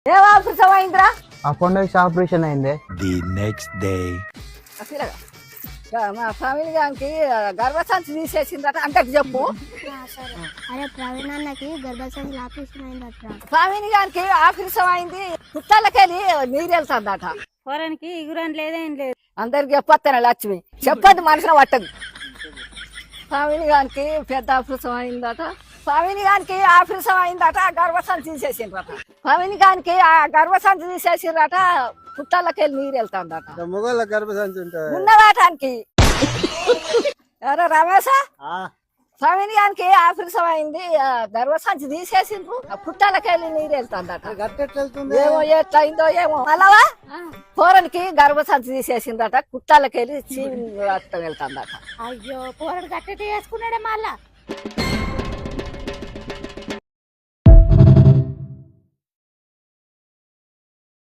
ఏం ఆపరేషన్ అయిందిరా? Appendix operation అయింది. The next day. మా ఫ్యామిలీ గానికి గర్భసంచి తీసేసిందట అంటే చెప్పు. సరే అరే ప్రవీణ్ అన్నకి గర్భసంచి ఆపరేషన్ అయిందట. ఫ్యామిలీ గానికి ఆపరేషన్ అయింది, పుట్టాలకెళ్ళి నీరు వెళ్తుందట. పోరానికి ఇగురని లేదేం లేదు. అందరికి చెప్పొస్తాను లక్ష్మి, చెప్పొద్దు మనుషులు పట్టదు. ఫ్యామిలీ గానికి పెద్ద ఆపరేషన్ అయిందట. ఫ్యామిలీ గానికి ఆపరేషన్ అయిందట, గర్భసంచి తీసేసిండ్రట. ఫ్యామిలీ గానికి ఆ గర్భసంచి తీసేసిండ్రట, పుట్టాలకెళ్ళి నీరు వెళ్తుందట. మొగోళ్ళ గర్భసంచి ఉంటుంది ఉన్నవాటానికి ఎవరో రమేశా ఫ్యామిలీ గానికి ఆపరేషన్ అయింది, గర్భసంచి తీసేసిండ్రు, పుట్టాలకెళ్ళి నీరు వెళ్తుందట. ఏమో ఎట్లా అయిందో ఏమో. అలావా పోరనికి గర్భసంచి తీసేసిందట, కుట్టాలకెళ్ళి చీమి రక్తం వెళ్తుందట. అయ్యో పోరాడు గట్టెట్టి వేసుకున్నాడే మళ్ళా.